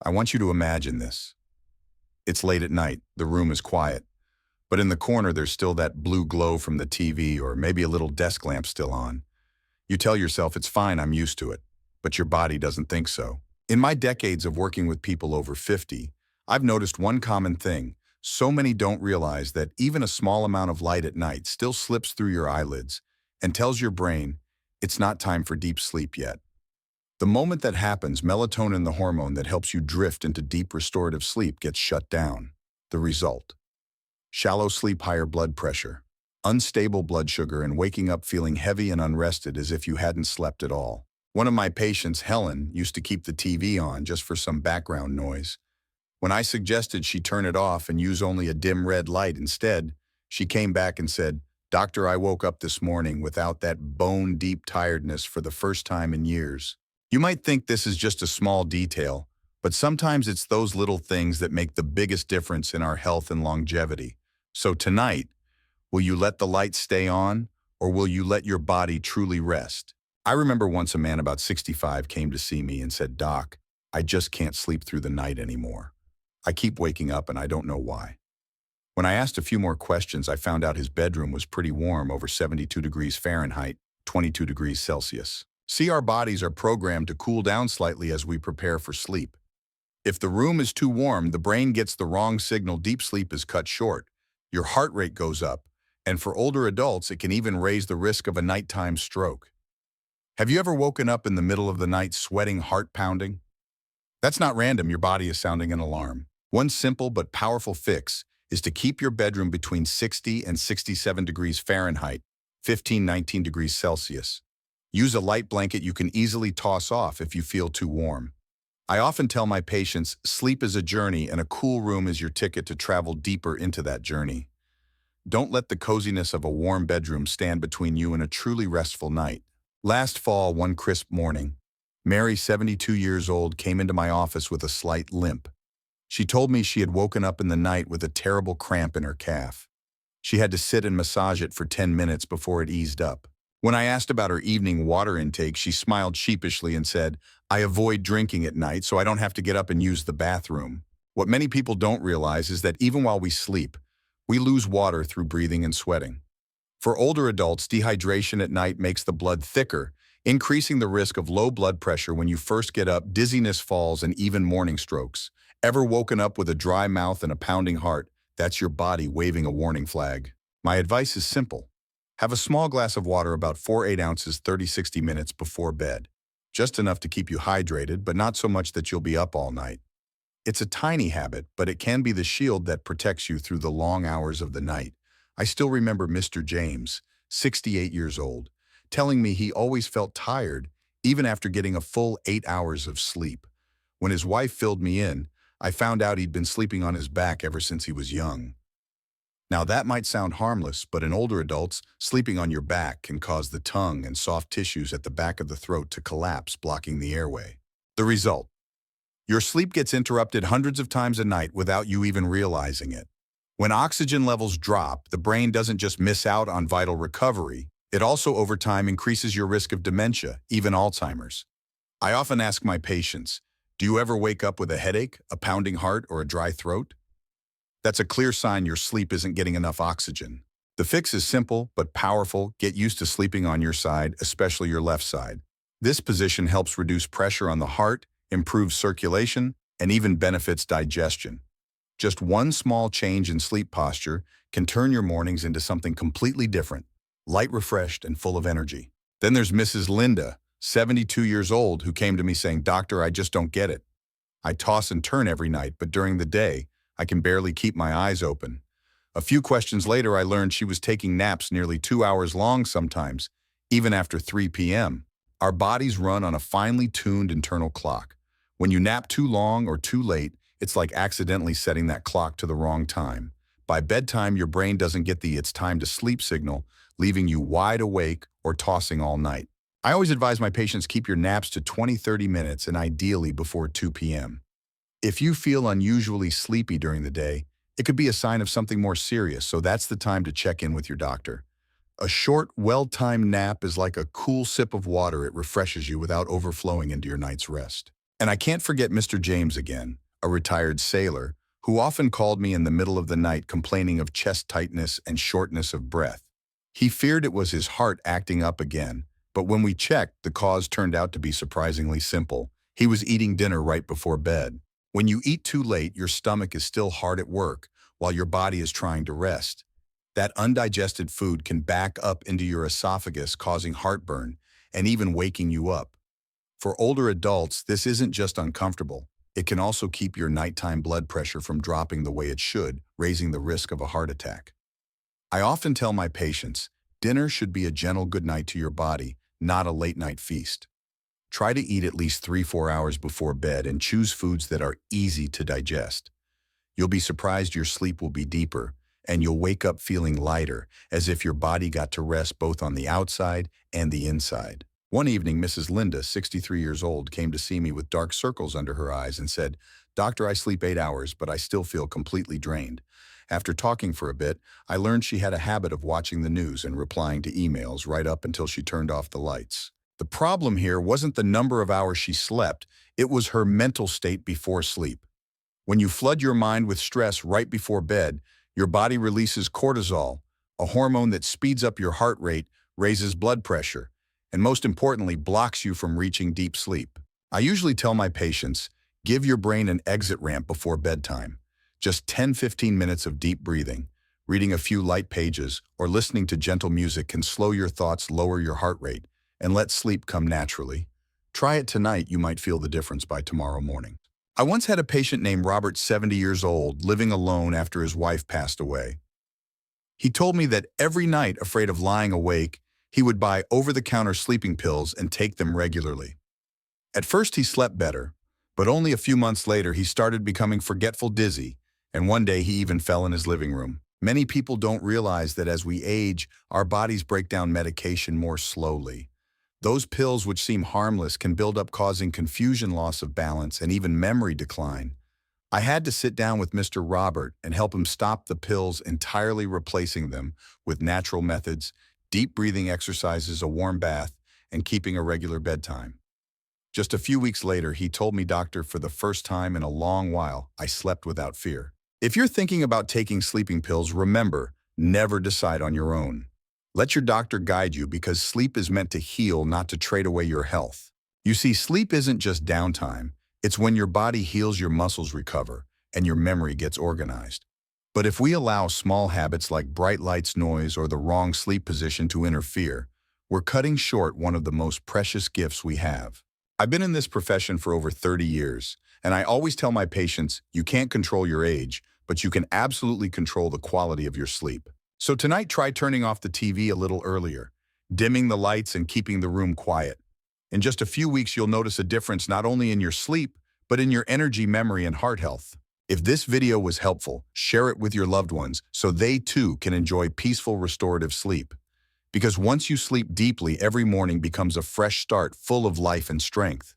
I want you to imagine this. It's late at night, the room is quiet, but in the corner there's still that blue glow from the TV or maybe a little desk lamp still on. You tell yourself it's fine, I'm used to it, but your body doesn't think so. In my decades of working with people over 50, I've noticed one common thing. So many don't realize that even a small amount of light at night still slips through your eyelids and tells your brain it's not time for deep sleep yet. The moment that happens, melatonin, the hormone that helps you drift into deep restorative sleep, gets shut down. The result: shallow sleep, higher blood pressure, unstable blood sugar, and waking up feeling heavy and unrested as if you hadn't slept at all. One of my patients, Helen, used to keep the TV on just for some background noise. When I suggested she turn it off and use only a dim red light instead, she came back and said, "Doctor, I woke up this morning without that bone-deep tiredness for the first time in years." You might think this is just a small detail, but sometimes it's those little things that make the biggest difference in our health and longevity. So tonight, will you let the lights stay on, or will you let your body truly rest? I remember once a man about 65 came to see me and said, "Doc, I just can't sleep through the night anymore. I keep waking up and I don't know why." When I asked a few more questions, I found out his bedroom was pretty warm, over 72 degrees Fahrenheit, 22 degrees Celsius. See, our bodies are programmed to cool down slightly as we prepare for sleep. If the room is too warm, the brain gets the wrong signal, deep sleep is cut short, your heart rate goes up, and for older adults, it can even raise the risk of a nighttime stroke. Have you ever woken up in the middle of the night sweating, heart pounding? That's not random, your body is sounding an alarm. One simple but powerful fix is to keep your bedroom between 60 and 67 degrees Fahrenheit, 19 degrees Celsius. Use a light blanket you can easily toss off if you feel too warm. I often tell my patients, sleep is a journey and a cool room is your ticket to travel deeper into that journey. Don't let the coziness of a warm bedroom stand between you and a truly restful night. Last fall, one crisp morning, Mary, 72 years old, came into my office with a slight limp. She told me she had woken up in the night with a terrible cramp in her calf. She had to sit and massage it for 10 minutes before it eased up. When I asked about her evening water intake, she smiled sheepishly and said, "I avoid drinking at night so I don't have to get up and use the bathroom." What many people don't realize is that even while we sleep, we lose water through breathing and sweating. For older adults, dehydration at night makes the blood thicker, increasing the risk of low blood pressure when you first get up, dizziness, falls, and even morning strokes. Ever woken up with a dry mouth and a pounding heart? That's your body waving a warning flag. My advice is simple. Have a small glass of water, about 4-8 ounces, 30-60 minutes before bed. Just enough to keep you hydrated, but not so much that you'll be up all night. It's a tiny habit, but it can be the shield that protects you through the long hours of the night. I still remember Mr. James, 68 years old, telling me he always felt tired, even after getting a full 8 hours of sleep. When his wife filled me in, I found out he'd been sleeping on his back ever since he was young. Now that might sound harmless, but in older adults, sleeping on your back can cause the tongue and soft tissues at the back of the throat to collapse, blocking the airway. The result: your sleep gets interrupted hundreds of times a night without you even realizing it. When oxygen levels drop, the brain doesn't just miss out on vital recovery, it also over time increases your risk of dementia, even Alzheimer's. I often ask my patients, do you ever wake up with a headache, a pounding heart, or a dry throat? That's a clear sign your sleep isn't getting enough oxygen. The fix is simple but powerful. Get used to sleeping on your side, especially your left side. This position helps reduce pressure on the heart, improves circulation, and even benefits digestion. Just one small change in sleep posture can turn your mornings into something completely different, light, refreshed, and full of energy. Then there's Mrs. Linda, 72 years old, who came to me saying, "Doctor, I just don't get it. I toss and turn every night, but during the day, I can barely keep my eyes open." A few questions later, I learned she was taking naps nearly 2 hours long sometimes, even after 3 p.m. Our bodies run on a finely tuned internal clock. When you nap too long or too late, it's like accidentally setting that clock to the wrong time. By bedtime, your brain doesn't get the "it's time to sleep" signal, leaving you wide awake or tossing all night. I always advise my patients keep your naps to 20-30 minutes and ideally before 2 p.m. If you feel unusually sleepy during the day, it could be a sign of something more serious, so that's the time to check in with your doctor. A short, well-timed nap is like a cool sip of water. It refreshes you without overflowing into your night's rest. And I can't forget Mr. James again, a retired sailor, who often called me in the middle of the night complaining of chest tightness and shortness of breath. He feared it was his heart acting up again, but when we checked, the cause turned out to be surprisingly simple. He was eating dinner right before bed. When you eat too late, your stomach is still hard at work, while your body is trying to rest. That undigested food can back up into your esophagus, causing heartburn and even waking you up. For older adults, this isn't just uncomfortable. It can also keep your nighttime blood pressure from dropping the way it should, raising the risk of a heart attack. I often tell my patients, dinner should be a gentle goodnight to your body, not a late-night feast. Try to eat at least 3-4 hours before bed and choose foods that are easy to digest. You'll be surprised your sleep will be deeper, and you'll wake up feeling lighter, as if your body got to rest both on the outside and the inside. One evening, Mrs. Linda, 63 years old, came to see me with dark circles under her eyes and said, "Doctor, I sleep 8 hours, but I still feel completely drained." After talking for a bit, I learned she had a habit of watching the news and replying to emails right up until she turned off the lights. The problem here wasn't the number of hours she slept, it was her mental state before sleep. When you flood your mind with stress right before bed, your body releases cortisol, a hormone that speeds up your heart rate, raises blood pressure, and most importantly, blocks you from reaching deep sleep. I usually tell my patients, give your brain an exit ramp before bedtime. Just 10-15 minutes of deep breathing, reading a few light pages, or listening to gentle music can slow your thoughts, lower your heart rate, and let sleep come naturally. Try it tonight, you might feel the difference by tomorrow morning. I once had a patient named Robert, 70 years old, living alone after his wife passed away. He told me that every night, afraid of lying awake, he would buy over-the-counter sleeping pills and take them regularly. At first he slept better, but only a few months later he started becoming forgetful, dizzy, and one day he even fell in his living room. Many people don't realize that as we age, our bodies break down medication more slowly. Those pills which seem harmless can build up, causing confusion, loss of balance, and even memory decline. I had to sit down with Mr. Robert and help him stop the pills entirely, replacing them with natural methods, deep breathing exercises, a warm bath, and keeping a regular bedtime. Just a few weeks later, he told me, "Doctor, for the first time in a long while, I slept without fear." If you're thinking about taking sleeping pills, remember, never decide on your own. Let your doctor guide you, because sleep is meant to heal, not to trade away your health. You see, sleep isn't just downtime. It's when your body heals, your muscles recover, and your memory gets organized. But if we allow small habits like bright lights, noise, or the wrong sleep position to interfere, we're cutting short one of the most precious gifts we have. I've been in this profession for over 30 years, and I always tell my patients, you can't control your age, but you can absolutely control the quality of your sleep. So tonight, try turning off the TV a little earlier, dimming the lights, and keeping the room quiet. In just a few weeks, you'll notice a difference not only in your sleep, but in your energy, memory, and heart health. If this video was helpful, share it with your loved ones so they too can enjoy peaceful, restorative sleep. Because once you sleep deeply, every morning becomes a fresh start, full of life and strength.